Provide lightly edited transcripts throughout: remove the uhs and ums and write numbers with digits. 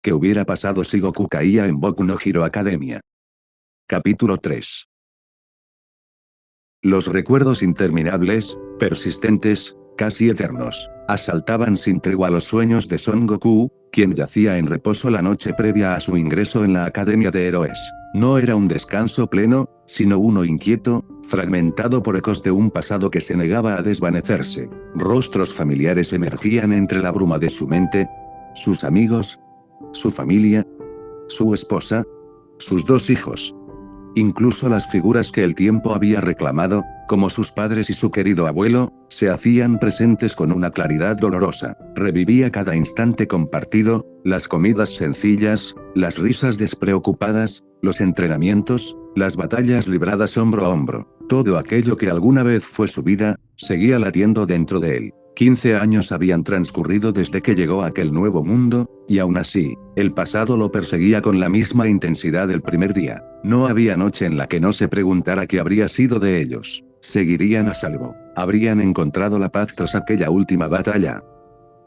¿Qué hubiera pasado si Goku caía en Boku no Hero Academia? Capítulo 3. Los recuerdos interminables, persistentes, casi eternos, asaltaban sin tregua los sueños de Son Goku, quien yacía en reposo la noche previa a su ingreso en la Academia de Héroes. No era un descanso pleno, sino uno inquieto, fragmentado por ecos de un pasado que se negaba a desvanecerse. Rostros familiares emergían entre la bruma de su mente. Sus amigos, su familia, su esposa, sus 2 hijos. Incluso las figuras que el tiempo había reclamado, como sus padres y su querido abuelo, se hacían presentes con una claridad dolorosa. Revivía cada instante compartido, las comidas sencillas, las risas despreocupadas, los entrenamientos, las batallas libradas hombro a hombro. Todo aquello que alguna vez fue su vida, seguía latiendo dentro de él. 15 años habían transcurrido desde que llegó a aquel nuevo mundo, y aún así, el pasado lo perseguía con la misma intensidad del primer día. No había noche en la que no se preguntara qué habría sido de ellos. ¿Seguirían a salvo? ¿Habrían encontrado la paz tras aquella última batalla?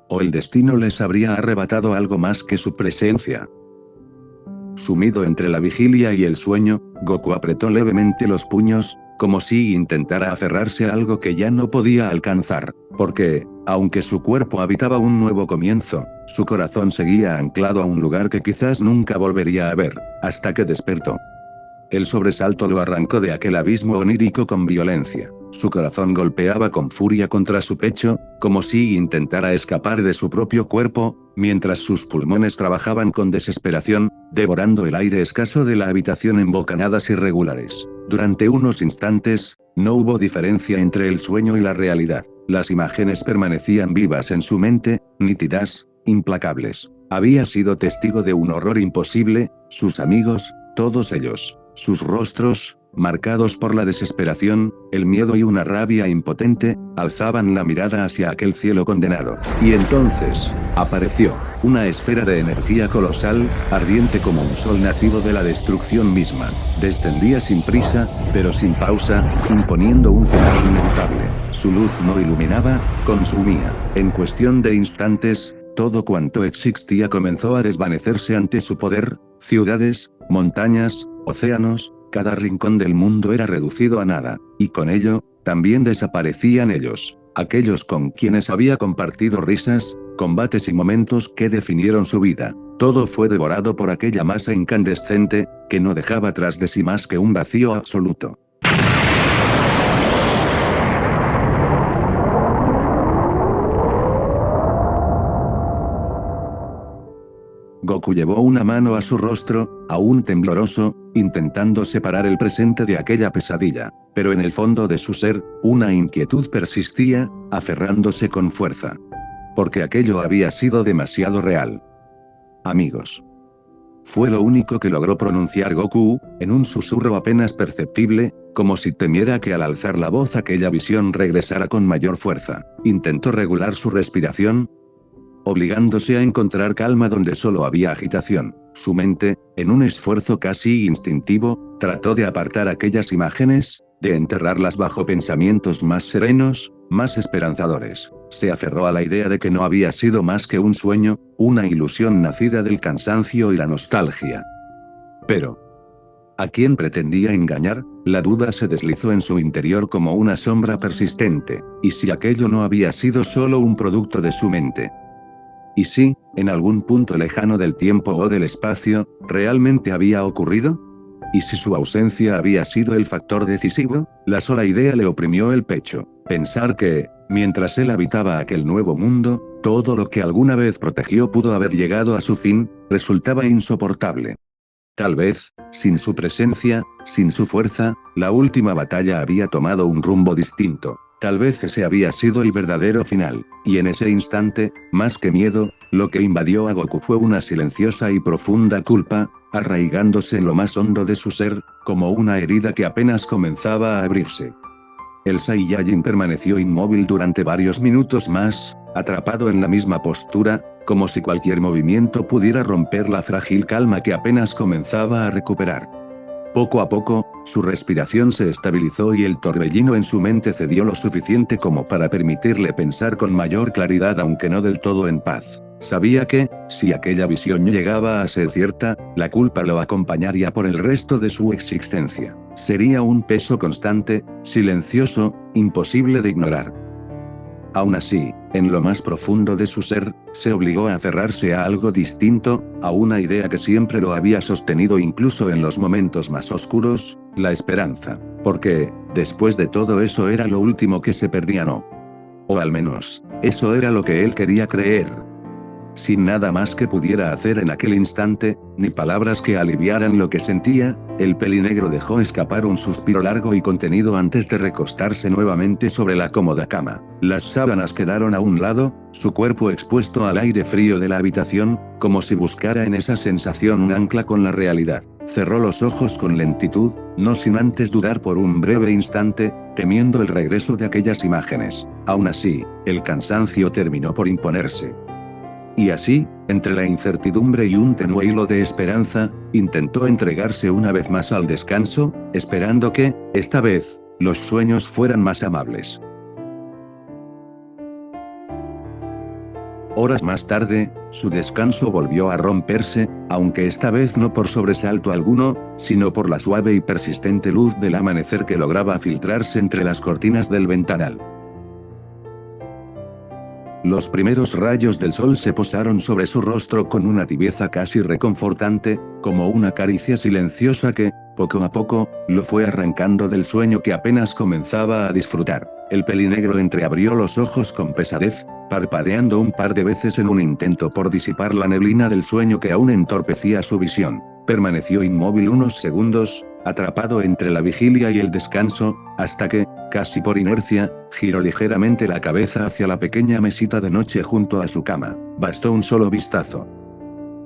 ¿O el destino les habría arrebatado algo más que su presencia? Sumido entre la vigilia y el sueño, Goku apretó levemente los puños, como si intentara aferrarse a algo que ya no podía alcanzar, porque, aunque su cuerpo habitaba un nuevo comienzo, su corazón seguía anclado a un lugar que quizás nunca volvería a ver, hasta que despertó. El sobresalto lo arrancó de aquel abismo onírico con violencia. Su corazón golpeaba con furia contra su pecho, como si intentara escapar de su propio cuerpo, mientras sus pulmones trabajaban con desesperación, devorando el aire escaso de la habitación en bocanadas irregulares. Durante unos instantes, no hubo diferencia entre el sueño y la realidad. Las imágenes permanecían vivas en su mente, nítidas, implacables. Había sido testigo de un horror imposible, sus amigos, todos ellos. Sus rostros, marcados por la desesperación, el miedo y una rabia impotente, alzaban la mirada hacia aquel cielo condenado. Y entonces, apareció, una esfera de energía colosal, ardiente como un sol nacido de la destrucción misma. Descendía sin prisa, pero sin pausa, imponiendo un final inevitable. Su luz no iluminaba, consumía. En cuestión de instantes, todo cuanto existía comenzó a desvanecerse ante su poder, ciudades, montañas, océanos, cada rincón del mundo era reducido a nada, y con ello, también desaparecían ellos, aquellos con quienes había compartido risas, combates y momentos que definieron su vida. Todo fue devorado por aquella masa incandescente, que no dejaba tras de sí más que un vacío absoluto. Goku llevó una mano a su rostro, aún tembloroso, intentando separar el presente de aquella pesadilla, pero en el fondo de su ser, una inquietud persistía, aferrándose con fuerza. Porque aquello había sido demasiado real. Amigos. Fue lo único que logró pronunciar Goku, en un susurro apenas perceptible, como si temiera que al alzar la voz aquella visión regresara con mayor fuerza. Intentó regular su respiración, obligándose a encontrar calma donde solo había agitación. Su mente, en un esfuerzo casi instintivo, trató de apartar aquellas imágenes, de enterrarlas bajo pensamientos más serenos, más esperanzadores. Se aferró a la idea de que no había sido más que un sueño, una ilusión nacida del cansancio y la nostalgia. Pero, ¿a quién pretendía engañar? La duda se deslizó en su interior como una sombra persistente. ¿Y si aquello no había sido solo un producto de su mente? ¿Y si, en algún punto lejano del tiempo o del espacio, realmente había ocurrido? ¿Y si su ausencia había sido el factor decisivo? La sola idea le oprimió el pecho. Pensar que, mientras él habitaba aquel nuevo mundo, todo lo que alguna vez protegió pudo haber llegado a su fin, resultaba insoportable. Tal vez, sin su presencia, sin su fuerza, la última batalla había tomado un rumbo distinto. Tal vez ese había sido el verdadero final, y en ese instante, más que miedo, lo que invadió a Goku fue una silenciosa y profunda culpa, arraigándose en lo más hondo de su ser, como una herida que apenas comenzaba a abrirse. El Saiyajin permaneció inmóvil durante varios minutos más, atrapado en la misma postura, como si cualquier movimiento pudiera romper la frágil calma que apenas comenzaba a recuperar. Poco a poco, su respiración se estabilizó y el torbellino en su mente cedió lo suficiente como para permitirle pensar con mayor claridad aunque no del todo en paz. Sabía que, si aquella visión llegaba a ser cierta, la culpa lo acompañaría por el resto de su existencia. Sería un peso constante, silencioso, imposible de ignorar. Aún así, en lo más profundo de su ser, se obligó a aferrarse a algo distinto, a una idea que siempre lo había sostenido incluso en los momentos más oscuros, la esperanza. Porque, después de todo eso era lo último que se perdía, ¿no? O al menos, eso era lo que él quería creer. Sin nada más que pudiera hacer en aquel instante, ni palabras que aliviaran lo que sentía, el pelinegro dejó escapar un suspiro largo y contenido antes de recostarse nuevamente sobre la cómoda cama. Las sábanas quedaron a un lado, su cuerpo expuesto al aire frío de la habitación, como si buscara en esa sensación un ancla con la realidad. Cerró los ojos con lentitud, no sin antes dudar por un breve instante, temiendo el regreso de aquellas imágenes. Aún así, el cansancio terminó por imponerse. Y así, entre la incertidumbre y un tenue hilo de esperanza, intentó entregarse una vez más al descanso, esperando que, esta vez, los sueños fueran más amables. Horas más tarde, su descanso volvió a romperse, aunque esta vez no por sobresalto alguno, sino por la suave y persistente luz del amanecer que lograba filtrarse entre las cortinas del ventanal. Los primeros rayos del sol se posaron sobre su rostro con una tibieza casi reconfortante, como una caricia silenciosa que, poco a poco, lo fue arrancando del sueño que apenas comenzaba a disfrutar. El pelinegro entreabrió los ojos con pesadez, parpadeando un par de veces en un intento por disipar la neblina del sueño que aún entorpecía su visión. Permaneció inmóvil unos segundos, atrapado entre la vigilia y el descanso, hasta que, casi por inercia, giró ligeramente la cabeza hacia la pequeña mesita de noche junto a su cama. Bastó un solo vistazo.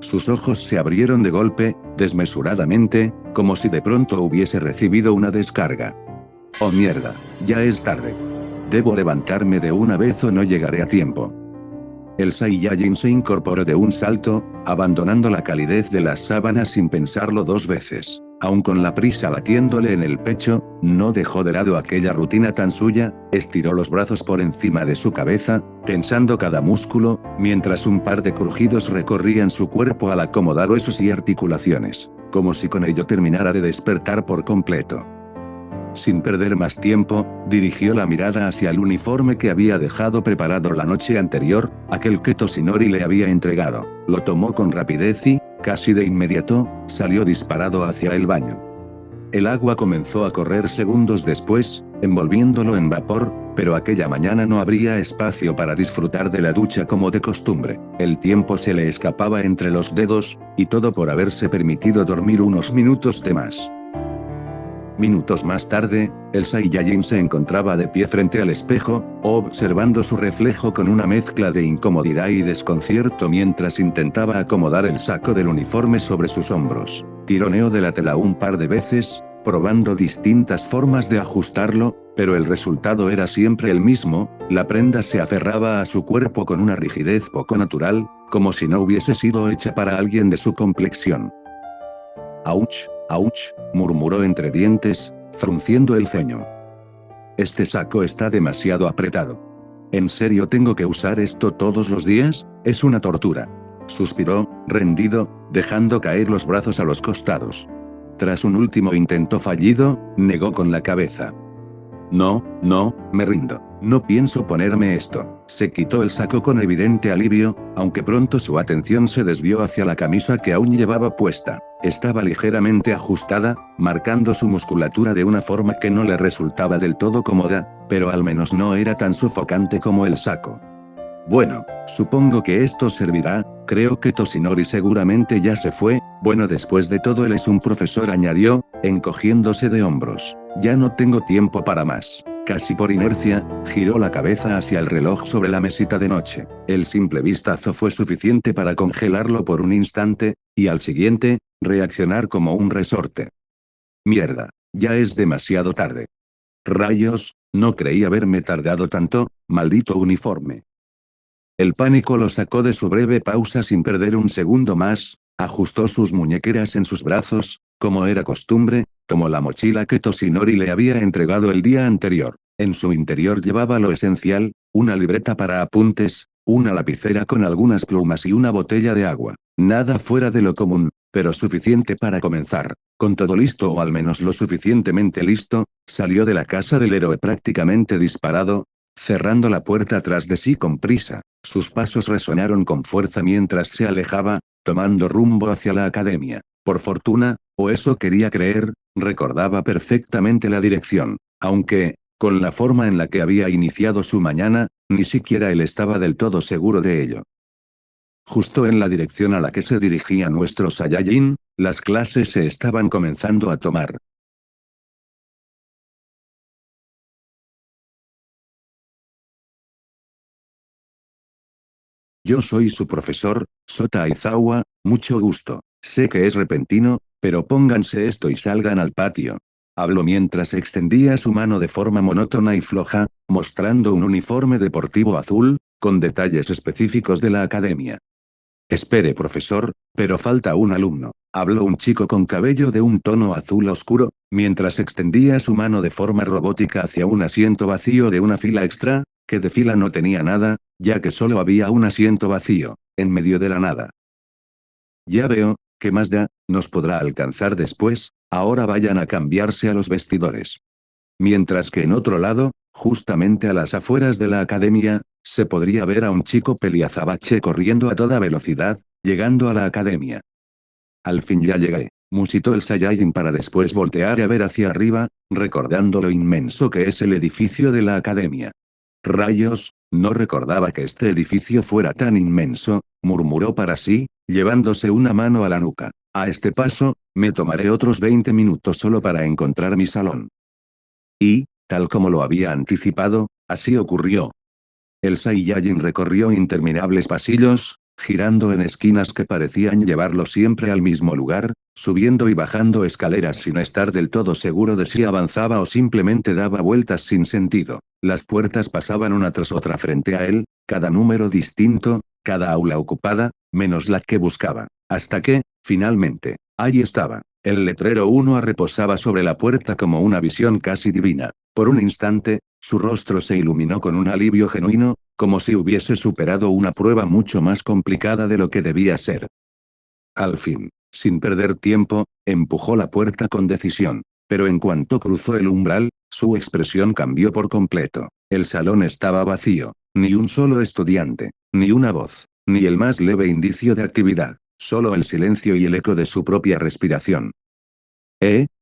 Sus ojos se abrieron de golpe, desmesuradamente, como si de pronto hubiese recibido una descarga. Oh mierda, ya es tarde. Debo levantarme de una vez o no llegaré a tiempo. El Saiyajin se incorporó de un salto, abandonando la calidez de las sábanas sin pensarlo dos veces. Aun con la prisa latiéndole en el pecho, no dejó de lado aquella rutina tan suya, estiró los brazos por encima de su cabeza, tensando cada músculo, mientras un par de crujidos recorrían su cuerpo al acomodar huesos y articulaciones, como si con ello terminara de despertar por completo. Sin perder más tiempo, dirigió la mirada hacia el uniforme que había dejado preparado la noche anterior, aquel que Toshinori le había entregado. Lo tomó con rapidez y, casi de inmediato, salió disparado hacia el baño. El agua comenzó a correr segundos después, envolviéndolo en vapor, pero aquella mañana no habría espacio para disfrutar de la ducha como de costumbre. El tiempo se le escapaba entre los dedos, y todo por haberse permitido dormir unos minutos de más. Minutos más tarde, el Saiyajin se encontraba de pie frente al espejo, observando su reflejo con una mezcla de incomodidad y desconcierto mientras intentaba acomodar el saco del uniforme sobre sus hombros. Tironeó de la tela un par de veces, probando distintas formas de ajustarlo, pero el resultado era siempre el mismo, la prenda se aferraba a su cuerpo con una rigidez poco natural, como si no hubiese sido hecha para alguien de su complexión. «Auch, auch», murmuró entre dientes, frunciendo el ceño. «Este saco está demasiado apretado. ¿En serio tengo que usar esto todos los días? Es una tortura». Suspiró, rendido, dejando caer los brazos a los costados. Tras un último intento fallido, negó con la cabeza. «No, no, me rindo. No pienso ponerme esto». Se quitó el saco con evidente alivio, aunque pronto su atención se desvió hacia la camisa que aún llevaba puesta. Estaba ligeramente ajustada, marcando su musculatura de una forma que no le resultaba del todo cómoda, pero al menos no era tan sofocante como el saco. «Bueno, supongo que esto servirá, creo que Toshinori seguramente ya se fue, bueno después de todo él es un profesor», añadió, encogiéndose de hombros. «Ya no tengo tiempo para más». Casi por inercia, giró la cabeza hacia el reloj sobre la mesita de noche. El simple vistazo fue suficiente para congelarlo por un instante, y al siguiente, reaccionar como un resorte. «Mierda, ya es demasiado tarde. Rayos, no creí haberme tardado tanto, maldito uniforme». El pánico lo sacó de su breve pausa sin perder un segundo más, ajustó sus muñequeras en sus brazos, como era costumbre, tomó la mochila que Toshinori le había entregado el día anterior. En su interior llevaba lo esencial, una libreta para apuntes, una lapicera con algunas plumas y una botella de agua. Nada fuera de lo común, pero suficiente para comenzar. Con todo listo o al menos lo suficientemente listo, salió de la casa del héroe prácticamente disparado, cerrando la puerta tras de sí con prisa. Sus pasos resonaron con fuerza mientras se alejaba, tomando rumbo hacia la academia. Por fortuna, o eso quería creer, recordaba perfectamente la dirección, aunque, con la forma en la que había iniciado su mañana, ni siquiera él estaba del todo seguro de ello. Justo en la dirección a la que se dirigía nuestro Saiyajin, las clases se estaban comenzando a tomar. Yo soy su profesor, Sota Aizawa, mucho gusto. Sé que es repentino, pero pónganse esto y salgan al patio. Habló mientras extendía su mano de forma monótona y floja, mostrando un uniforme deportivo azul, con detalles específicos de la academia. Espere, profesor, pero falta un alumno. Habló un chico con cabello de un tono azul oscuro, mientras extendía su mano de forma robótica hacia un asiento vacío de una fila extra, que de fila no tenía nada, ya que solo había un asiento vacío, en medio de la nada. Ya veo, ¿qué más da? Nos podrá alcanzar después, ahora vayan a cambiarse a los vestidores. Mientras que en otro lado, justamente a las afueras de la academia, se podría ver a un chico peliazabache corriendo a toda velocidad, llegando a la academia. Al fin ya llegué, musitó el Saiyajin para después voltear a ver hacia arriba, recordando lo inmenso que es el edificio de la academia. Rayos, no recordaba que este edificio fuera tan inmenso, murmuró para sí, llevándose una mano a la nuca. A este paso, me tomaré otros 20 minutos solo para encontrar mi salón. Y, tal como lo había anticipado, así ocurrió. El Saiyajin recorrió interminables pasillos, girando en esquinas que parecían llevarlo siempre al mismo lugar, subiendo y bajando escaleras sin estar del todo seguro de si avanzaba o simplemente daba vueltas sin sentido. Las puertas pasaban una tras otra frente a él, cada número distinto, cada aula ocupada, menos la que buscaba. Hasta que, finalmente, ahí estaba. El letrero 1 reposaba sobre la puerta como una visión casi divina. Por un instante, su rostro se iluminó con un alivio genuino, como si hubiese superado una prueba mucho más complicada de lo que debía ser. Al fin, sin perder tiempo, empujó la puerta con decisión. Pero en cuanto cruzó el umbral, su expresión cambió por completo. El salón estaba vacío. Ni un solo estudiante, ni una voz, ni el más leve indicio de actividad. Solo el silencio y el eco de su propia respiración.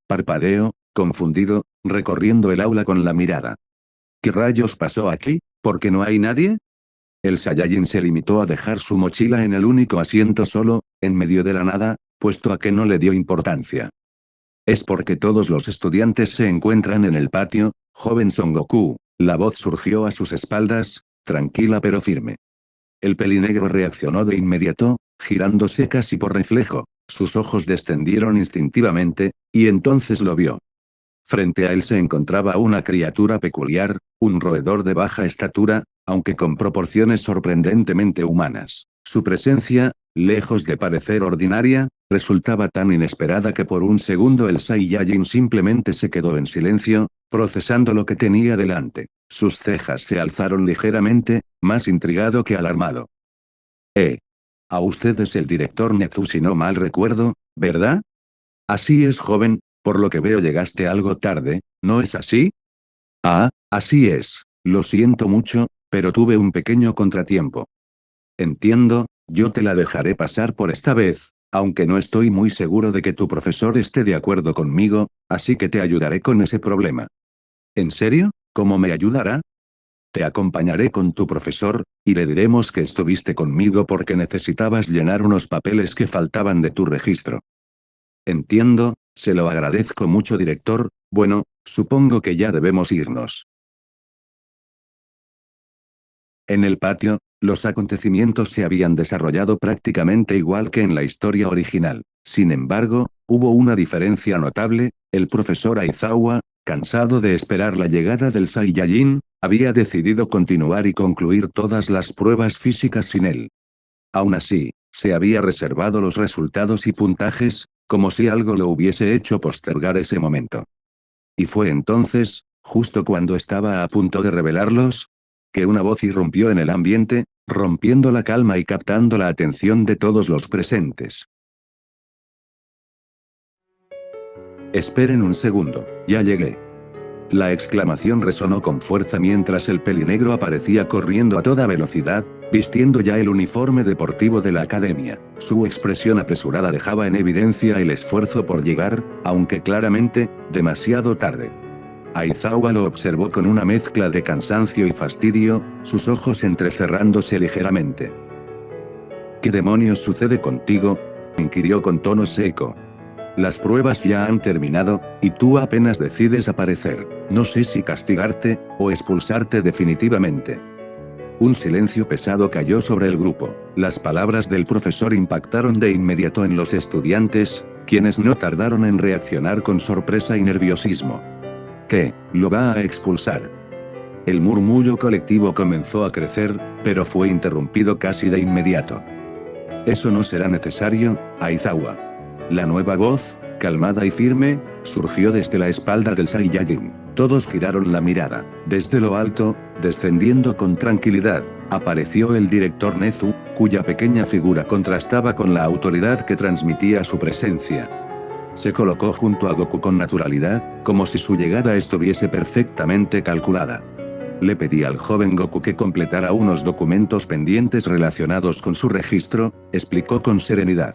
Parpadeo, confundido, recorriendo el aula con la mirada. ¿Qué rayos pasó aquí? ¿Por qué no hay nadie? El Saiyajin se limitó a dejar su mochila en el único asiento solo, en medio de la nada, puesto a que no le dio importancia. Es porque todos los estudiantes se encuentran en el patio, joven Son Goku. La voz surgió a sus espaldas, tranquila pero firme. El pelinegro reaccionó de inmediato, girándose casi por reflejo. Sus ojos descendieron instintivamente, y entonces lo vio. Frente a él se encontraba una criatura peculiar, un roedor de baja estatura, aunque con proporciones sorprendentemente humanas. Su presencia, lejos de parecer ordinaria, resultaba tan inesperada que por un segundo el Saiyajin simplemente se quedó en silencio, procesando lo que tenía delante. Sus cejas se alzaron ligeramente, más intrigado que alarmado. A usted es el director Nezu si no mal recuerdo, ¿verdad? Así es, joven, por lo que veo llegaste algo tarde, ¿no es así? Ah, así es. Lo siento mucho, pero tuve un pequeño contratiempo. Entiendo, yo te la dejaré pasar por esta vez, aunque no estoy muy seguro de que tu profesor esté de acuerdo conmigo, así que te ayudaré con ese problema. ¿En serio? ¿Cómo me ayudará? Te acompañaré con tu profesor, y le diremos que estuviste conmigo porque necesitabas llenar unos papeles que faltaban de tu registro. Entiendo, se lo agradezco mucho, director. Bueno, supongo que ya debemos irnos. En el patio, los acontecimientos se habían desarrollado prácticamente igual que en la historia original. Sin embargo, hubo una diferencia notable: el profesor Aizawa, cansado de esperar la llegada del Saiyajin, había decidido continuar y concluir todas las pruebas físicas sin él. Aún así, se había reservado los resultados y puntajes, como si algo lo hubiese hecho postergar ese momento. Y fue entonces, justo cuando estaba a punto de revelarlos, que una voz irrumpió en el ambiente, rompiendo la calma y captando la atención de todos los presentes. Esperen un segundo, ya llegué. La exclamación resonó con fuerza mientras el pelinegro aparecía corriendo a toda velocidad, vistiendo ya el uniforme deportivo de la academia. Su expresión apresurada dejaba en evidencia el esfuerzo por llegar, aunque claramente, demasiado tarde. Aizawa lo observó con una mezcla de cansancio y fastidio, sus ojos entrecerrándose ligeramente. ¿Qué demonios sucede contigo?, inquirió con tono seco. Las pruebas ya han terminado, y tú apenas decides aparecer. No sé si castigarte, o expulsarte definitivamente. Un silencio pesado cayó sobre el grupo. Las palabras del profesor impactaron de inmediato en los estudiantes, quienes no tardaron en reaccionar con sorpresa y nerviosismo. ¿Qué, lo va a expulsar? El murmullo colectivo comenzó a crecer, pero fue interrumpido casi de inmediato. Eso no será necesario, Aizawa. La nueva voz, calmada y firme, surgió desde la espalda del Saiyajin. Todos giraron la mirada. Desde lo alto, descendiendo con tranquilidad, apareció el director Nezu, cuya pequeña figura contrastaba con la autoridad que transmitía su presencia. Se colocó junto a Goku con naturalidad, como si su llegada estuviese perfectamente calculada. Le pedí al joven Goku que completara unos documentos pendientes relacionados con su registro, explicó con serenidad.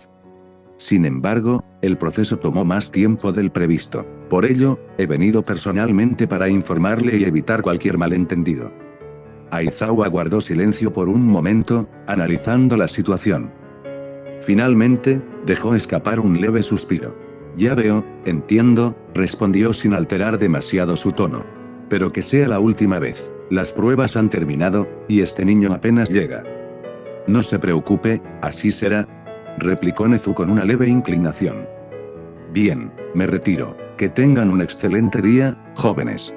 Sin embargo, el proceso tomó más tiempo del previsto. Por ello, he venido personalmente para informarle y evitar cualquier malentendido. Aizawa guardó silencio por un momento, analizando la situación. Finalmente, dejó escapar un leve suspiro. Ya veo, entiendo, respondió sin alterar demasiado su tono. Pero que sea la última vez. Las pruebas han terminado, y este niño apenas llega. No se preocupe, así será, replicó Nezu con una leve inclinación. Bien, me retiro. Que tengan un excelente día, jóvenes.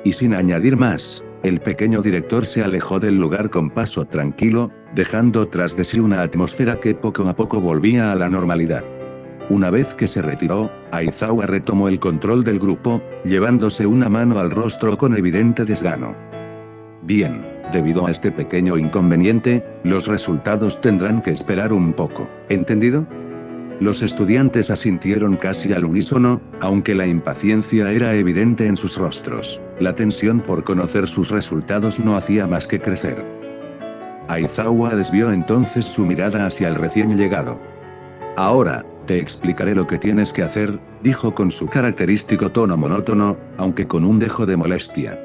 Y sin añadir más, el pequeño director se alejó del lugar con paso tranquilo, dejando tras de sí una atmósfera que poco a poco volvía a la normalidad. Una vez que se retiró, Aizawa retomó el control del grupo, llevándose una mano al rostro con evidente desgano. Bien, debido a este pequeño inconveniente, los resultados tendrán que esperar un poco, ¿entendido? Los estudiantes asintieron casi al unísono, aunque la impaciencia era evidente en sus rostros. La tensión por conocer sus resultados no hacía más que crecer. Aizawa desvió entonces su mirada hacia el recién llegado. Ahora, te explicaré lo que tienes que hacer, dijo con su característico tono monótono, aunque con un dejo de molestia.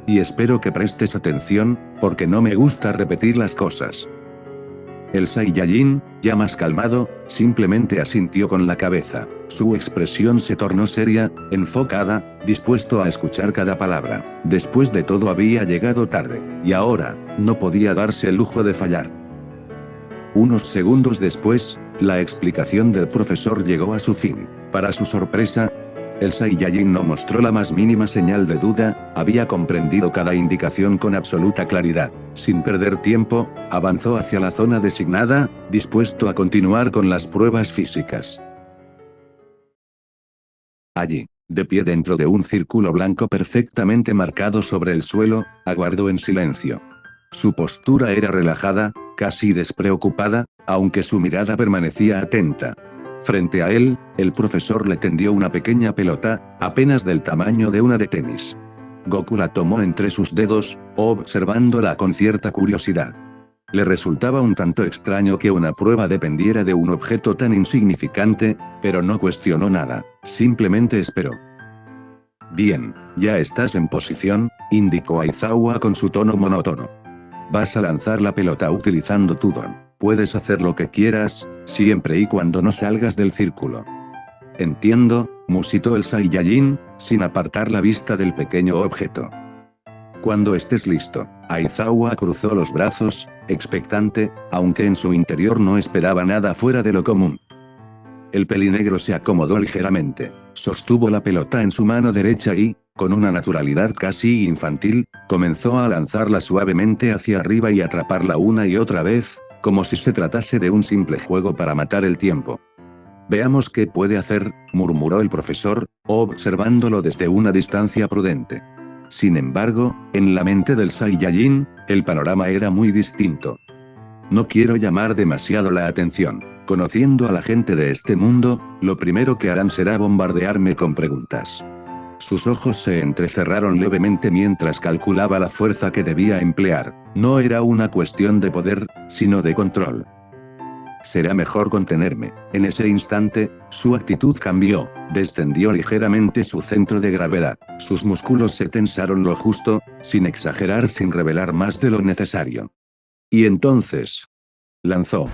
Y espero que prestes atención, porque no me gusta repetir las cosas. El Saiyajin, ya más calmado, simplemente asintió con la cabeza. Su expresión se tornó seria, enfocada, dispuesto a escuchar cada palabra. Después de todo había llegado tarde, y ahora, no podía darse el lujo de fallar. Unos segundos después, la explicación del profesor llegó a su fin. Para su sorpresa, el Saiyajin no mostró la más mínima señal de duda, había comprendido cada indicación con absoluta claridad. Sin perder tiempo, avanzó hacia la zona designada, dispuesto a continuar con las pruebas físicas. Allí, de pie dentro de un círculo blanco perfectamente marcado sobre el suelo, aguardó en silencio. Su postura era relajada, casi despreocupada, aunque su mirada permanecía atenta. Frente a él, el profesor le tendió una pequeña pelota, apenas del tamaño de una de tenis. Goku la tomó entre sus dedos, observándola con cierta curiosidad. Le resultaba un tanto extraño que una prueba dependiera de un objeto tan insignificante, pero no cuestionó nada, simplemente esperó. Bien, ya estás en posición, indicó Aizawa con su tono monótono. Vas a lanzar la pelota utilizando tu don. Puedes hacer lo que quieras, siempre y cuando no salgas del círculo. Entiendo, musitó el Saiyajin, sin apartar la vista del pequeño objeto. Cuando estés listo. Aizawa cruzó los brazos, expectante, aunque en su interior no esperaba nada fuera de lo común. El pelinegro se acomodó ligeramente, sostuvo la pelota en su mano derecha y, con una naturalidad casi infantil, comenzó a lanzarla suavemente hacia arriba y atraparla una y otra vez, como si se tratase de un simple juego para matar el tiempo. Veamos qué puede hacer, murmuró el profesor, observándolo desde una distancia prudente. Sin embargo, en la mente del Saiyajin, el panorama era muy distinto. No quiero llamar demasiado la atención. Conociendo a la gente de este mundo, lo primero que harán será bombardearme con preguntas. Sus ojos se entrecerraron levemente mientras calculaba la fuerza que debía emplear. No era una cuestión de poder, sino de control. Será mejor contenerme. En ese instante, su actitud cambió, descendió ligeramente su centro de gravedad, sus músculos se tensaron lo justo, sin exagerar, sin revelar más de lo necesario. Y entonces, lanzó.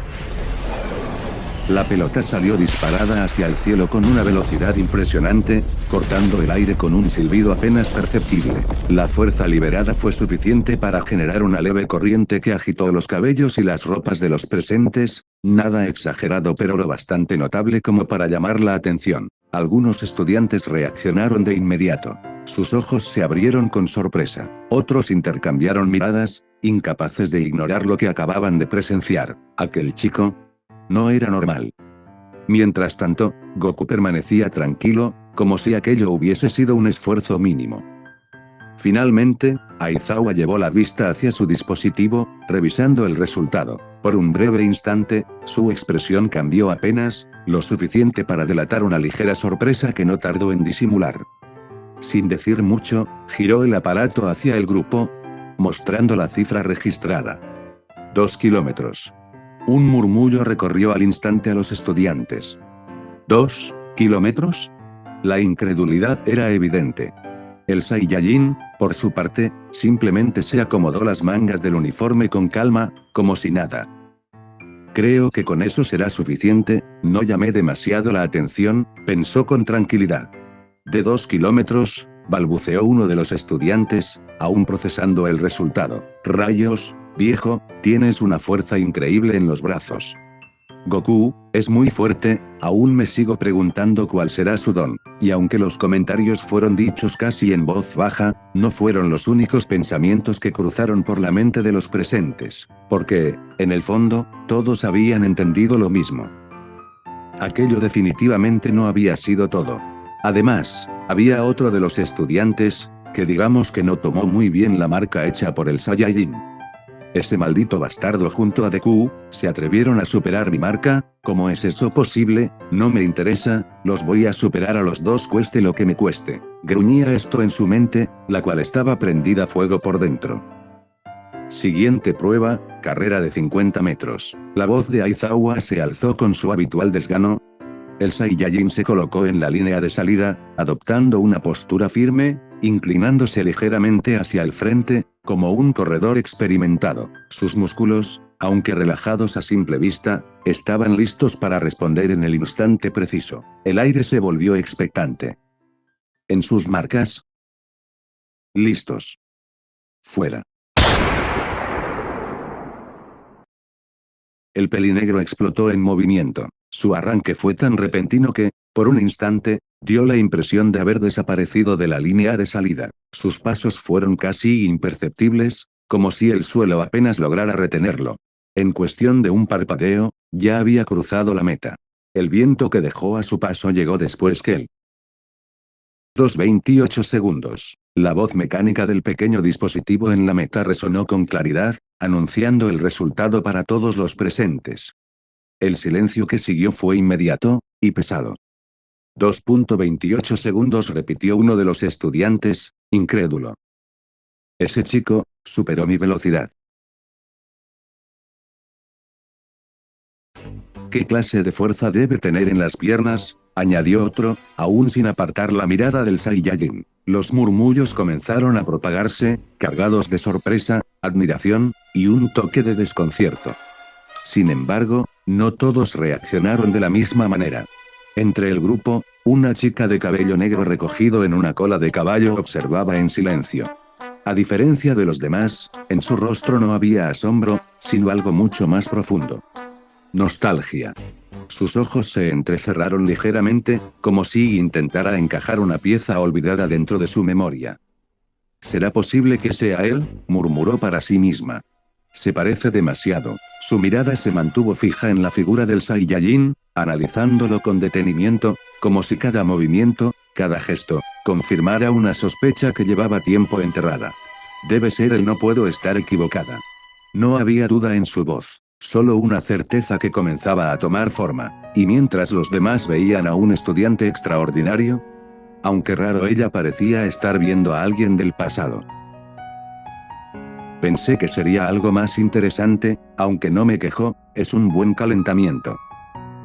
La pelota salió disparada hacia el cielo con una velocidad impresionante, cortando el aire con un silbido apenas perceptible. La fuerza liberada fue suficiente para generar una leve corriente que agitó los cabellos y las ropas de los presentes, nada exagerado pero lo bastante notable como para llamar la atención. Algunos estudiantes reaccionaron de inmediato. Sus ojos se abrieron con sorpresa. Otros intercambiaron miradas, incapaces de ignorar lo que acababan de presenciar. Aquel chico no era normal. Mientras tanto, Goku permanecía tranquilo, como si aquello hubiese sido un esfuerzo mínimo. Finalmente, Aizawa llevó la vista hacia su dispositivo, revisando el resultado. Por un breve instante, su expresión cambió apenas, lo suficiente para delatar una ligera sorpresa que no tardó en disimular. Sin decir mucho, giró el aparato hacia el grupo, mostrando la cifra registrada. 2 kilómetros. Un murmullo recorrió al instante a los estudiantes. ¿2 kilómetros? La incredulidad era evidente. El Saiyajin, por su parte, simplemente se acomodó las mangas del uniforme con calma, como si nada. Creo que con eso será suficiente, no llamé demasiado la atención, pensó con tranquilidad. ¿De 2 kilómetros? Balbuceó uno de los estudiantes, aún procesando el resultado. Rayos, viejo, tienes una fuerza increíble en los brazos. Goku, es muy fuerte, aún me sigo preguntando cuál será su don. Y aunque los comentarios fueron dichos casi en voz baja, no fueron los únicos pensamientos que cruzaron por la mente de los presentes. Porque, en el fondo, todos habían entendido lo mismo. Aquello definitivamente no había sido todo. Además, había otro de los estudiantes, que digamos que no tomó muy bien la marca hecha por el Saiyajin. Ese maldito bastardo junto a Deku, se atrevieron a superar mi marca. ¿Cómo es eso posible? No me interesa, los voy a superar a los dos cueste lo que me cueste. Gruñía esto en su mente, la cual estaba prendida a fuego por dentro. Siguiente prueba, carrera de 50 metros. La voz de Aizawa se alzó con su habitual desgano. El Saiyajin se colocó en la línea de salida, adoptando una postura firme, inclinándose ligeramente hacia el frente, como un corredor experimentado. Sus músculos, aunque relajados a simple vista, estaban listos para responder en el instante preciso. El aire se volvió expectante. En sus marcas. Listos. Fuera. El pelinegro explotó en movimiento. Su arranque fue tan repentino que, por un instante, dio la impresión de haber desaparecido de la línea de salida. Sus pasos fueron casi imperceptibles, como si el suelo apenas lograra retenerlo. En cuestión de un parpadeo, ya había cruzado la meta. El viento que dejó a su paso llegó después que él. 2:28 segundos. La voz mecánica del pequeño dispositivo en la meta resonó con claridad, anunciando el resultado para todos los presentes. El silencio que siguió fue inmediato, y pesado. 2:28 segundos, repitió uno de los estudiantes, incrédulo. Ese chico, superó mi velocidad. ¿Qué clase de fuerza debe tener en las piernas?, añadió otro, aún sin apartar la mirada del Saiyajin. Los murmullos comenzaron a propagarse, cargados de sorpresa, admiración, y un toque de desconcierto. Sin embargo, no todos reaccionaron de la misma manera. Entre el grupo, una chica de cabello negro recogido en una cola de caballo observaba en silencio. A diferencia de los demás, en su rostro no había asombro, sino algo mucho más profundo. Nostalgia. Sus ojos se entrecerraron ligeramente, como si intentara encajar una pieza olvidada dentro de su memoria. ¿Será posible que sea él?, murmuró para sí misma. Se parece demasiado. Su mirada se mantuvo fija en la figura del Saiyajin, analizándolo con detenimiento, como si cada movimiento, cada gesto, confirmara una sospecha que llevaba tiempo enterrada. Debe ser él, no puedo estar equivocada. No había duda en su voz. Solo una certeza que comenzaba a tomar forma, y mientras los demás veían a un estudiante extraordinario, aunque raro, ella parecía estar viendo a alguien del pasado. Pensé que sería algo más interesante, aunque no me quejó, es un buen calentamiento.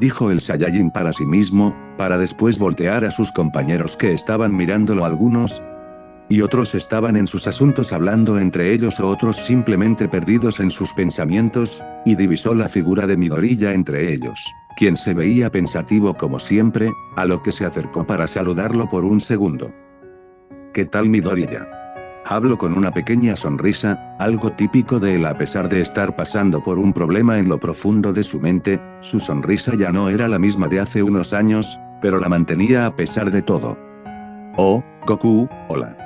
Dijo el Saiyajin para sí mismo, para después voltear a sus compañeros que estaban mirándolo. Algunos y otros estaban en sus asuntos hablando entre ellos o otros simplemente perdidos en sus pensamientos, y divisó la figura de Midoriya entre ellos, quien se veía pensativo como siempre, a lo que se acercó para saludarlo por un segundo. ¿Qué tal, Midoriya? Habló con una pequeña sonrisa, algo típico de él a pesar de estar pasando por un problema en lo profundo de su mente. Su sonrisa ya no era la misma de hace unos años, pero la mantenía a pesar de todo. Oh, Goku, hola.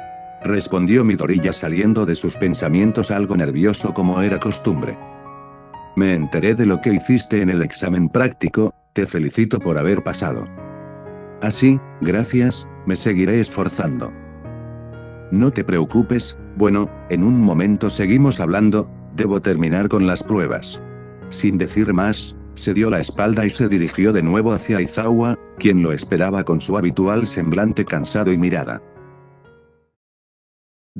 Respondió Midoriya saliendo de sus pensamientos algo nervioso como era costumbre. Me enteré de lo que hiciste en el examen práctico, te felicito por haber pasado. Así, gracias, me seguiré esforzando. No te preocupes, bueno, en un momento seguimos hablando, debo terminar con las pruebas. Sin decir más, se dio la espalda y se dirigió de nuevo hacia Aizawa, quien lo esperaba con su habitual semblante cansado y mirada.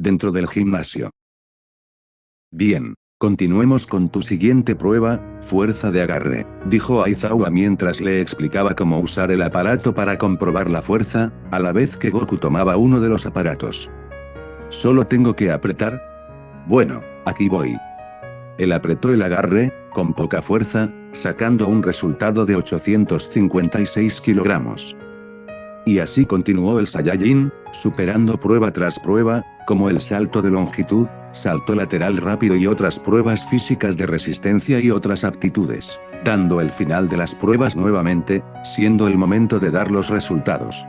Dentro del gimnasio. Bien, continuemos con tu siguiente prueba, fuerza de agarre, dijo Aizawa mientras le explicaba cómo usar el aparato para comprobar la fuerza, a la vez que Goku tomaba uno de los aparatos. ¿Solo tengo que apretar? Bueno, aquí voy. Él apretó el agarre, con poca fuerza, sacando un resultado de 856 kilogramos. Y así continuó el Saiyajin, superando prueba tras prueba, como el salto de longitud, salto lateral rápido y otras pruebas físicas de resistencia y otras aptitudes, dando el final de las pruebas nuevamente, siendo el momento de dar los resultados.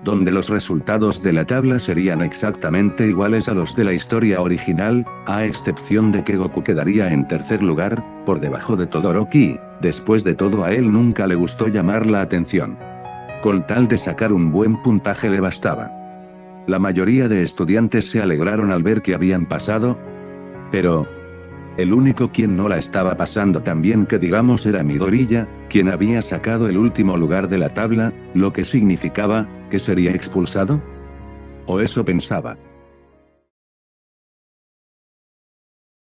Donde los resultados de la tabla serían exactamente iguales a los de la historia original, a excepción de que Goku quedaría en tercer lugar, por debajo de Todoroki. Después de todo, a él nunca le gustó llamar la atención. Con tal de sacar un buen puntaje le bastaba. La mayoría de estudiantes se alegraron al ver que habían pasado, pero el único quien no la estaba pasando tan bien que digamos era Midoriya, quien había sacado el último lugar de la tabla, lo que significaba que sería expulsado. O eso pensaba.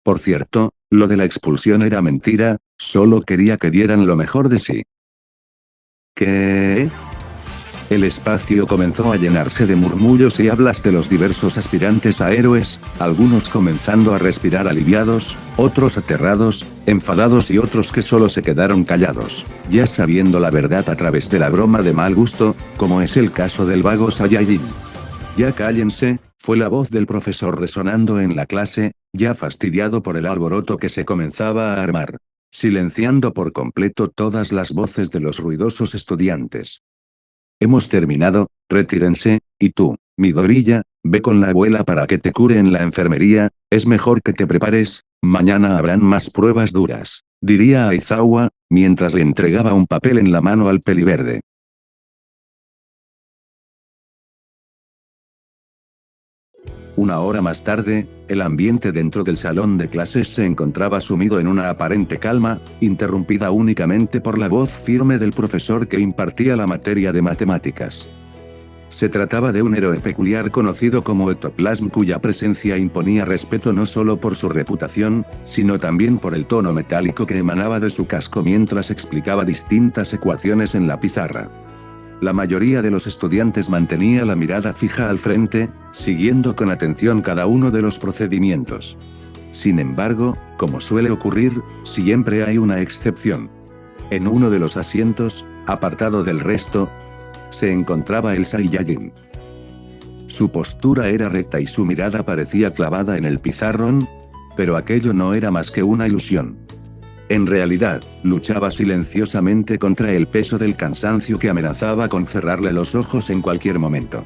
Por cierto, lo de la expulsión era mentira, solo quería que dieran lo mejor de sí. ¿Qué? El espacio comenzó a llenarse de murmullos y hablas de los diversos aspirantes a héroes, algunos comenzando a respirar aliviados, otros aterrados, enfadados y otros que solo se quedaron callados, ya sabiendo la verdad a través de la broma de mal gusto, como es el caso del vago Saiyajin. Ya cállense, fue la voz del profesor resonando en la clase, ya fastidiado por el alboroto que se comenzaba a armar, silenciando por completo todas las voces de los ruidosos estudiantes. Hemos terminado, retírense, y tú, Midoriya, ve con la abuela para que te cure en la enfermería, es mejor que te prepares, mañana habrán más pruebas duras, diría Aizawa, mientras le entregaba un papel en la mano al peliverde. Una hora más tarde, el ambiente dentro del salón de clases se encontraba sumido en una aparente calma, interrumpida únicamente por la voz firme del profesor que impartía la materia de matemáticas. Se trataba de un héroe peculiar conocido como Ectoplasm, cuya presencia imponía respeto no solo por su reputación, sino también por el tono metálico que emanaba de su casco mientras explicaba distintas ecuaciones en la pizarra. La mayoría de los estudiantes mantenía la mirada fija al frente, siguiendo con atención cada uno de los procedimientos. Sin embargo, como suele ocurrir, siempre hay una excepción. En uno de los asientos, apartado del resto, se encontraba el Saiyajin. Su postura era recta y su mirada parecía clavada en el pizarrón, pero aquello no era más que una ilusión. En realidad, luchaba silenciosamente contra el peso del cansancio que amenazaba con cerrarle los ojos en cualquier momento.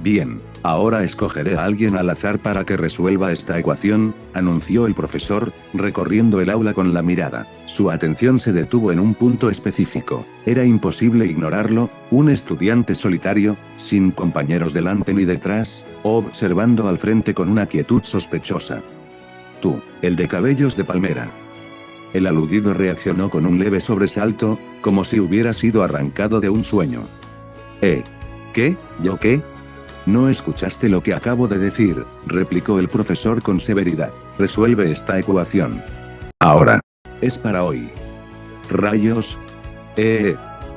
Bien, ahora escogeré a alguien al azar para que resuelva esta ecuación, anunció el profesor, recorriendo el aula con la mirada. Su atención se detuvo en un punto específico. Era imposible ignorarlo, un estudiante solitario, sin compañeros delante ni detrás, observando al frente con una quietud sospechosa. Tú, el de cabellos de palmera. El aludido reaccionó con un leve sobresalto, como si hubiera sido arrancado de un sueño. ¿Qué? ¿Yo qué? No escuchaste lo que acabo de decir, replicó el profesor con severidad. Resuelve esta ecuación. Ahora. Es para hoy. Rayos.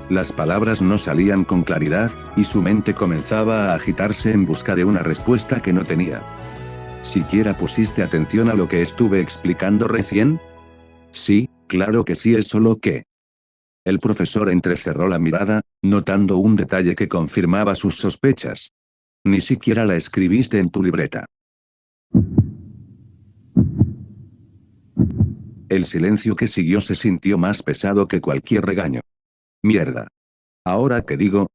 Las palabras no salían con claridad, y su mente comenzaba a agitarse en busca de una respuesta que no tenía. ¿Siquiera pusiste atención a lo que estuve explicando recién? Sí, claro que sí, es solo que... El profesor entrecerró la mirada, notando un detalle que confirmaba sus sospechas. Ni siquiera la escribiste en tu libreta. El silencio que siguió se sintió más pesado que cualquier regaño. Mierda. ¿Ahora qué digo?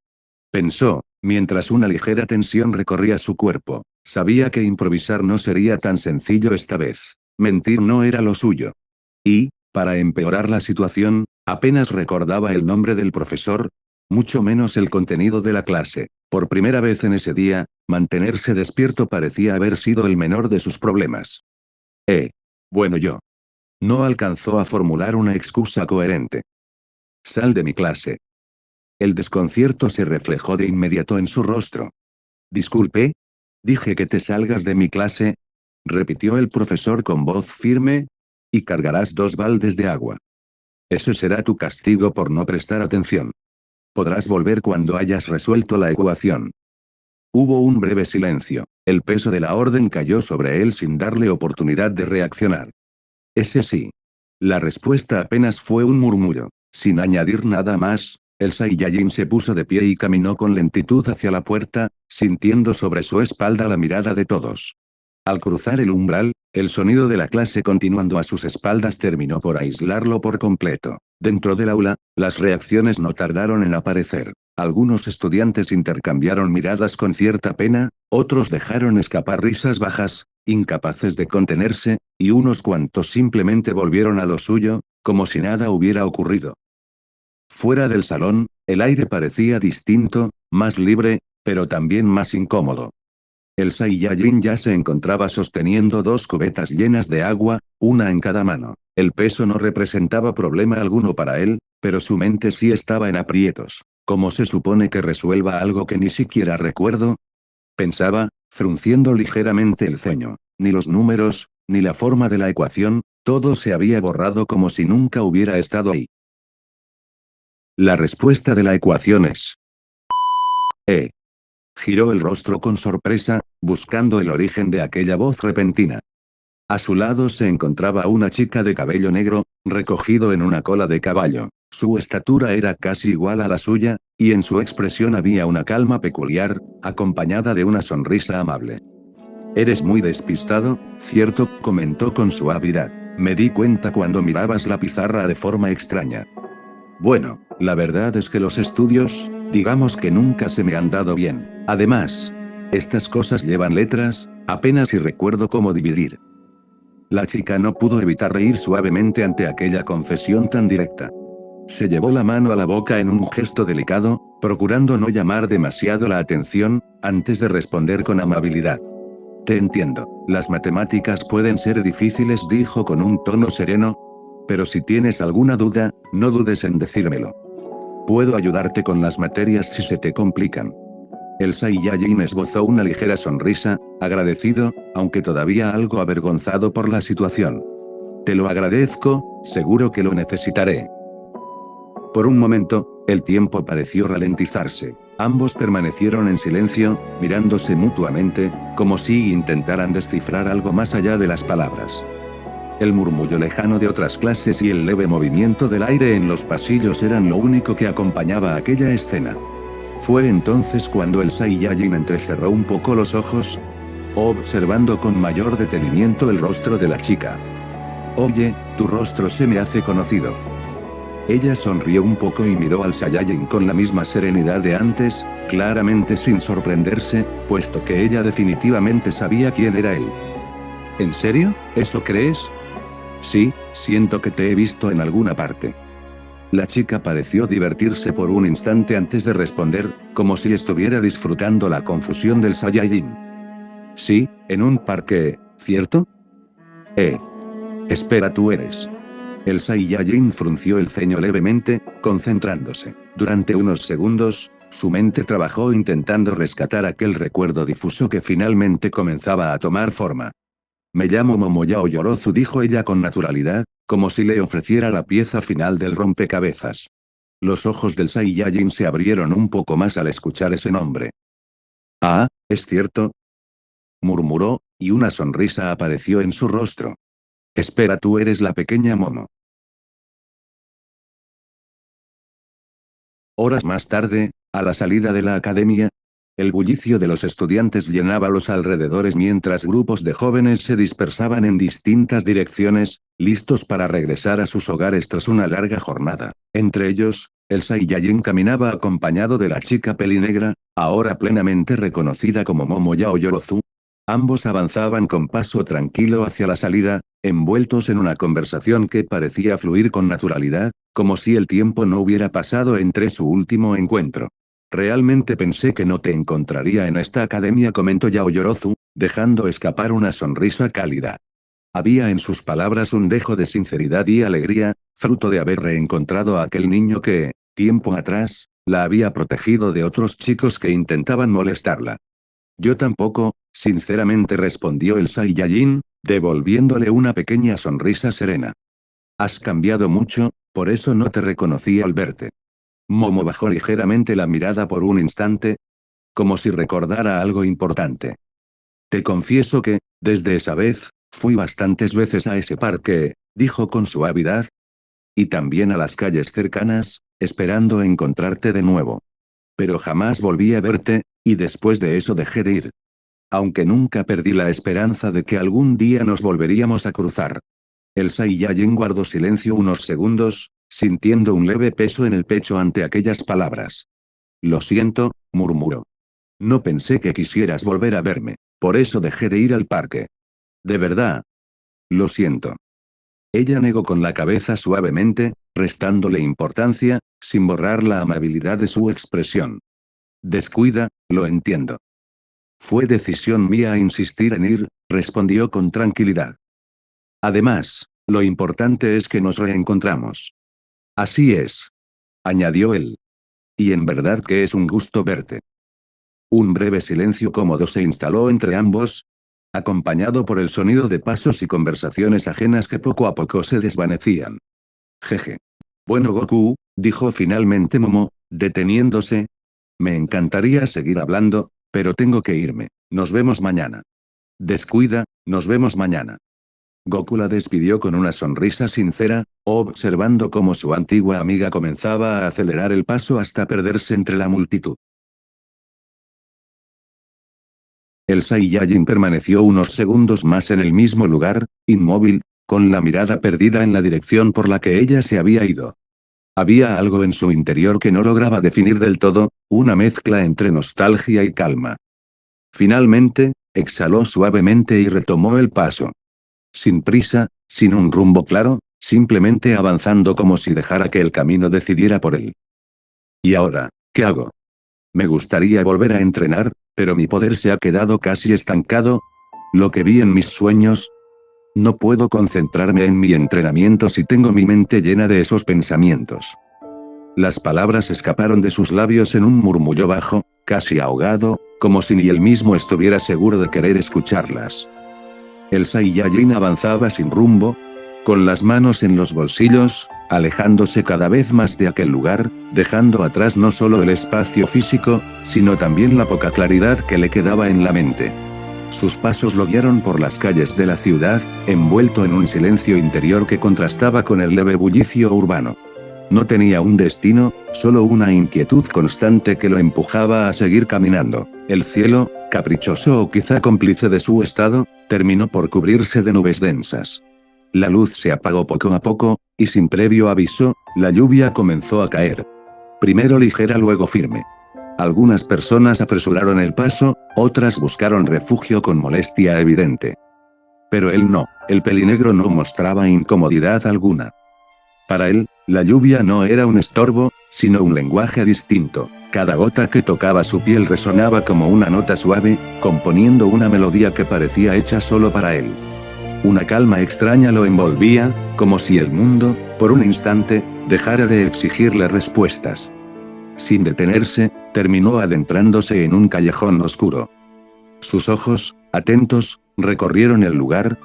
Pensó, mientras una ligera tensión recorría su cuerpo. Sabía que improvisar no sería tan sencillo esta vez. Mentir no era lo suyo. Y, para empeorar la situación, apenas recordaba el nombre del profesor, mucho menos el contenido de la clase. Por primera vez en ese día, mantenerse despierto parecía haber sido el menor de sus problemas. Bueno, yo. No alcanzó a formular una excusa coherente. Sal de mi clase. El desconcierto se reflejó de inmediato en su rostro. Disculpe. Dije que te salgas de mi clase, repitió el profesor con voz firme, y cargarás 2 baldes de agua. Eso será tu castigo por no prestar atención. Podrás volver cuando hayas resuelto la ecuación. Hubo un breve silencio. El peso de la orden cayó sobre él sin darle oportunidad de reaccionar. Ese sí. La respuesta apenas fue un murmullo. Sin añadir nada más, el Saiyajin se puso de pie y caminó con lentitud hacia la puerta, sintiendo sobre su espalda la mirada de todos. Al cruzar el umbral, el sonido de la clase continuando a sus espaldas terminó por aislarlo por completo. Dentro del aula, las reacciones no tardaron en aparecer. Algunos estudiantes intercambiaron miradas con cierta pena, otros dejaron escapar risas bajas, incapaces de contenerse, y unos cuantos simplemente volvieron a lo suyo, como si nada hubiera ocurrido. Fuera del salón, el aire parecía distinto, más libre, pero también más incómodo. El Saiyajin ya se encontraba sosteniendo 2 cubetas llenas de agua, una en cada mano. El peso no representaba problema alguno para él, pero su mente sí estaba en aprietos. ¿Cómo se supone que resuelva algo que ni siquiera recuerdo? Pensaba, frunciendo ligeramente el ceño. Ni los números, ni la forma de la ecuación, todo se había borrado como si nunca hubiera estado ahí. La respuesta de la ecuación es... Giró el rostro con sorpresa, buscando el origen de aquella voz repentina. A su lado se encontraba una chica de cabello negro, recogido en una cola de caballo. Su estatura era casi igual a la suya, y en su expresión había una calma peculiar, acompañada de una sonrisa amable. Eres muy despistado, ¿cierto?, comentó con suavidad. Me di cuenta cuando mirabas la pizarra de forma extraña. Bueno, la verdad es que los estudios, digamos que nunca se me han dado bien. Además, estas cosas llevan letras, apenas si recuerdo cómo dividir. La chica no pudo evitar reír suavemente ante aquella confesión tan directa. Se llevó la mano a la boca en un gesto delicado, procurando no llamar demasiado la atención, antes de responder con amabilidad. Te entiendo, las matemáticas pueden ser difíciles, dijo con un tono sereno. Pero si tienes alguna duda, no dudes en decírmelo. Puedo ayudarte con las materias si se te complican. El Saiyajin esbozó una ligera sonrisa, agradecido, aunque todavía algo avergonzado por la situación. Te lo agradezco, seguro que lo necesitaré. Por un momento, el tiempo pareció ralentizarse. Ambos permanecieron en silencio, mirándose mutuamente, como si intentaran descifrar algo más allá de las palabras. El murmullo lejano de otras clases y el leve movimiento del aire en los pasillos eran lo único que acompañaba aquella escena. Fue entonces cuando el Saiyajin entrecerró un poco los ojos, observando con mayor detenimiento el rostro de la chica. Oye, tu rostro se me hace conocido. Ella sonrió un poco y miró al Saiyajin con la misma serenidad de antes, claramente sin sorprenderse, puesto que ella definitivamente sabía quién era él. ¿En serio? ¿Eso crees? Sí, siento que te he visto en alguna parte. La chica pareció divertirse por un instante antes de responder, como si estuviera disfrutando la confusión del Saiyajin. Sí, en un parque, ¿cierto? Espera, tú eres. El Saiyajin frunció el ceño levemente, concentrándose. Durante unos segundos, su mente trabajó intentando rescatar aquel recuerdo difuso que finalmente comenzaba a tomar forma. Me llamo Momoyao Yorozu, dijo ella con naturalidad, como si le ofreciera la pieza final del rompecabezas. Los ojos del Saiyajin se abrieron un poco más al escuchar ese nombre. Ah, ¿es cierto?, murmuró, y una sonrisa apareció en su rostro. Espera, tú eres la pequeña Momo. Horas más tarde, a la salida de la academia, el bullicio de los estudiantes llenaba los alrededores mientras grupos de jóvenes se dispersaban en distintas direcciones, listos para regresar a sus hogares tras una larga jornada. Entre ellos, el Saiyajin caminaba acompañado de la chica pelinegra, ahora plenamente reconocida como Momoyao Yorozu. Ambos avanzaban con paso tranquilo hacia la salida, envueltos en una conversación que parecía fluir con naturalidad, como si el tiempo no hubiera pasado entre su último encuentro. Realmente pensé que no te encontraría en esta academia, comentó Yao Yorozu, dejando escapar una sonrisa cálida. Había en sus palabras un dejo de sinceridad y alegría, fruto de haber reencontrado a aquel niño que, tiempo atrás, la había protegido de otros chicos que intentaban molestarla. Yo tampoco, sinceramente, respondió el Saiyajin, devolviéndole una pequeña sonrisa serena. Has cambiado mucho, por eso no te reconocí al verte. Momo bajó ligeramente la mirada por un instante, como si recordara algo importante. Te confieso que, desde esa vez, fui bastantes veces a ese parque, dijo con suavidad. Y también a las calles cercanas, esperando encontrarte de nuevo. Pero jamás volví a verte, y después de eso dejé de ir. Aunque nunca perdí la esperanza de que algún día nos volveríamos a cruzar. El Saiyajin guardó silencio unos segundos, sintiendo un leve peso en el pecho ante aquellas palabras. Lo siento, murmuró. No pensé que quisieras volver a verme, por eso dejé de ir al parque. ¿De verdad? Lo siento. Ella negó con la cabeza suavemente, restándole importancia, sin borrar la amabilidad de su expresión. Descuida, lo entiendo. Fue decisión mía insistir en ir, respondió con tranquilidad. Además, lo importante es que nos reencontramos. Así es, añadió él. Y en verdad que es un gusto verte. Un breve silencio cómodo se instaló entre ambos, acompañado por el sonido de pasos y conversaciones ajenas que poco a poco se desvanecían. Jeje. Bueno, Goku, dijo finalmente Momo, deteniéndose. Me encantaría seguir hablando, pero tengo que irme. Nos vemos mañana. Descuida, nos vemos mañana. Goku la despidió con una sonrisa sincera, observando cómo su antigua amiga comenzaba a acelerar el paso hasta perderse entre la multitud. El Saiyajin permaneció unos segundos más en el mismo lugar, inmóvil, con la mirada perdida en la dirección por la que ella se había ido. Había algo en su interior que no lograba definir del todo, una mezcla entre nostalgia y calma. Finalmente, exhaló suavemente y retomó el paso. Sin prisa, sin un rumbo claro, simplemente avanzando como si dejara que el camino decidiera por él. ¿Y ahora, qué hago? Me gustaría volver a entrenar, pero mi poder se ha quedado casi estancado. Lo que vi en mis sueños. No puedo concentrarme en mi entrenamiento si tengo mi mente llena de esos pensamientos. Las palabras escaparon de sus labios en un murmullo bajo, casi ahogado, como si ni él mismo estuviera seguro de querer escucharlas. El Saiyajin avanzaba sin rumbo, con las manos en los bolsillos, alejándose cada vez más de aquel lugar, dejando atrás no solo el espacio físico, sino también la poca claridad que le quedaba en la mente. Sus pasos lo guiaron por las calles de la ciudad, envuelto en un silencio interior que contrastaba con el leve bullicio urbano. No tenía un destino, solo una inquietud constante que lo empujaba a seguir caminando. El cielo, caprichoso o quizá cómplice de su estado, terminó por cubrirse de nubes densas. La luz se apagó poco a poco, y sin previo aviso, la lluvia comenzó a caer. Primero ligera, luego firme. Algunas personas apresuraron el paso, otras buscaron refugio con molestia evidente. Pero él no, el pelinegro no mostraba incomodidad alguna. Para él, la lluvia no era un estorbo, sino un lenguaje distinto. Cada gota que tocaba su piel resonaba como una nota suave, componiendo una melodía que parecía hecha solo para él. Una calma extraña lo envolvía, como si el mundo, por un instante, dejara de exigirle respuestas. Sin detenerse, terminó adentrándose en un callejón oscuro. Sus ojos, atentos, recorrieron el lugar,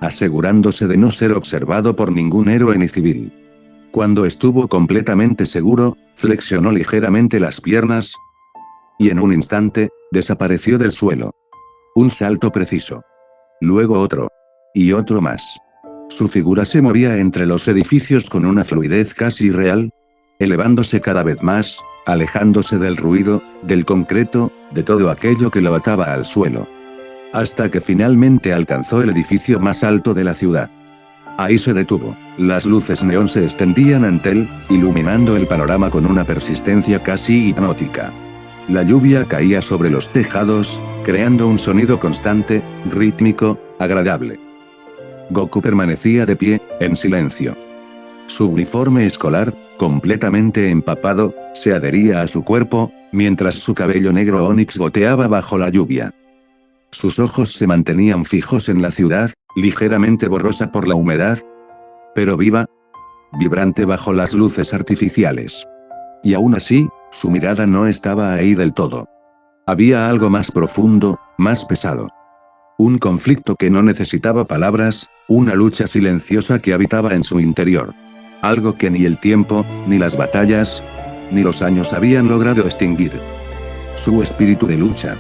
asegurándose de no ser observado por ningún héroe ni civil. Cuando estuvo completamente seguro, flexionó ligeramente las piernas, y en un instante, desapareció del suelo. Un salto preciso. Luego otro. Y otro más. Su figura se movía entre los edificios con una fluidez casi irreal, elevándose cada vez más, alejándose del ruido, del concreto, de todo aquello que lo ataba al suelo. Hasta que finalmente alcanzó el edificio más alto de la ciudad. Ahí se detuvo. Las luces neón se extendían ante él, iluminando el panorama con una persistencia casi hipnótica. La lluvia caía sobre los tejados, creando un sonido constante, rítmico, agradable. Goku permanecía de pie, en silencio. Su uniforme escolar, completamente empapado, se adhería a su cuerpo, mientras su cabello negro onix goteaba bajo la lluvia. Sus ojos se mantenían fijos en la ciudad, ligeramente borrosa por la humedad, pero viva, vibrante bajo las luces artificiales. Y aún así, su mirada no estaba ahí del todo. Había algo más profundo, más pesado. Un conflicto que no necesitaba palabras, una lucha silenciosa que habitaba en su interior. Algo que ni el tiempo, ni las batallas, ni los años habían logrado extinguir. Su espíritu de lucha.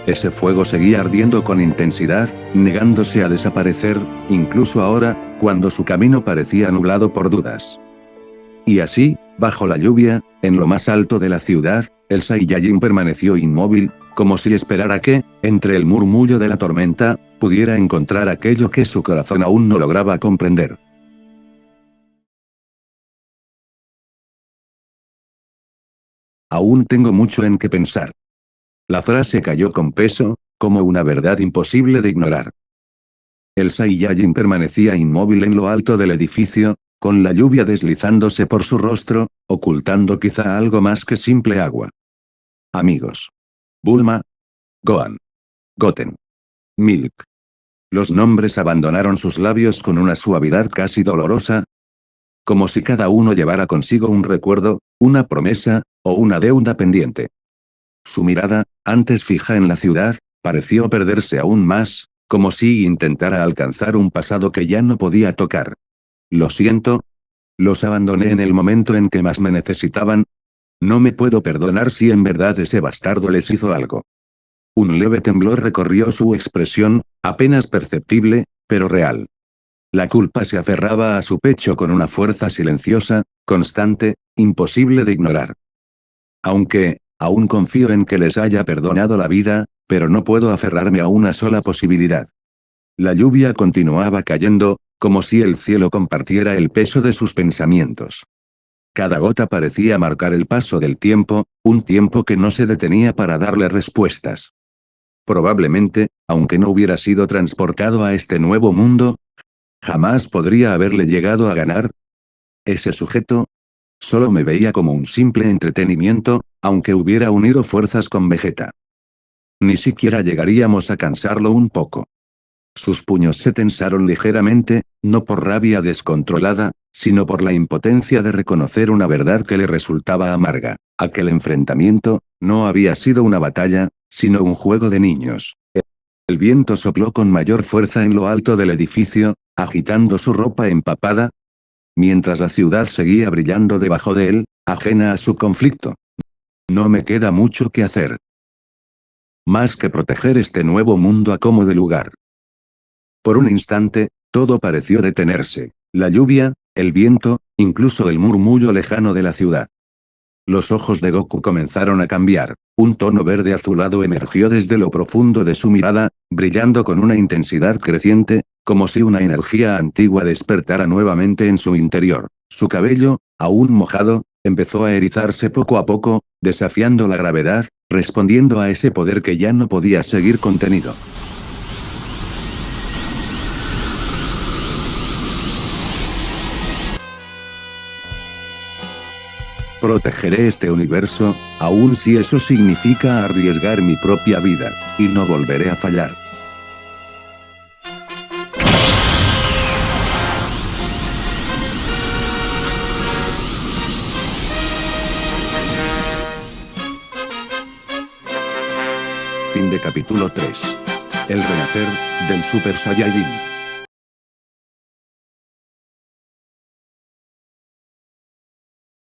Ese fuego seguía ardiendo con intensidad, negándose a desaparecer, incluso ahora, cuando su camino parecía nublado por dudas. Y así, bajo la lluvia, en lo más alto de la ciudad, el Saiyajin permaneció inmóvil, como si esperara que, entre el murmullo de la tormenta, pudiera encontrar aquello que su corazón aún no lograba comprender. Aún tengo mucho en que pensar. La frase cayó con peso, como una verdad imposible de ignorar. El Saiyajin permanecía inmóvil en lo alto del edificio, con la lluvia deslizándose por su rostro, ocultando quizá algo más que simple agua. Amigos. Bulma. Gohan. Goten. Milk. Los nombres abandonaron sus labios con una suavidad casi dolorosa, como si cada uno llevara consigo un recuerdo, una promesa, o una deuda pendiente. Su mirada, antes fija en la ciudad, pareció perderse aún más, como si intentara alcanzar un pasado que ya no podía tocar. Lo siento. Los abandoné en el momento en que más me necesitaban. No me puedo perdonar si en verdad ese bastardo les hizo algo. Un leve temblor recorrió su expresión, apenas perceptible, pero real. La culpa se aferraba a su pecho con una fuerza silenciosa, constante, imposible de ignorar. Aunque, aún confío en que les haya perdonado la vida, pero no puedo aferrarme a una sola posibilidad. La lluvia continuaba cayendo, como si el cielo compartiera el peso de sus pensamientos. Cada gota parecía marcar el paso del tiempo, un tiempo que no se detenía para darle respuestas. Probablemente, aunque no hubiera sido transportado a este nuevo mundo, jamás podría haberle llegado a ganar. Ese sujeto solo me veía como un simple entretenimiento, aunque hubiera unido fuerzas con Vegeta. Ni siquiera llegaríamos a cansarlo un poco. Sus puños se tensaron ligeramente, no por rabia descontrolada, sino por la impotencia de reconocer una verdad que le resultaba amarga. Aquel enfrentamiento no había sido una batalla, sino un juego de niños. El viento sopló con mayor fuerza en lo alto del edificio, agitando su ropa empapada, mientras la ciudad seguía brillando debajo de él, ajena a su conflicto. No me queda mucho que hacer. Más que proteger este nuevo mundo a como de lugar. Por un instante, todo pareció detenerse. La lluvia, el viento, incluso el murmullo lejano de la ciudad. Los ojos de Goku comenzaron a cambiar. Un tono verde azulado emergió desde lo profundo de su mirada, brillando con una intensidad creciente, como si una energía antigua despertara nuevamente en su interior. Su cabello, aún mojado, empezó a erizarse poco a poco, desafiando la gravedad, respondiendo a ese poder que ya no podía seguir contenido. Protegeré este universo, aun si eso significa arriesgar mi propia vida, y no volveré a fallar. Fin de capítulo 3. El renacer del Super Saiyajin.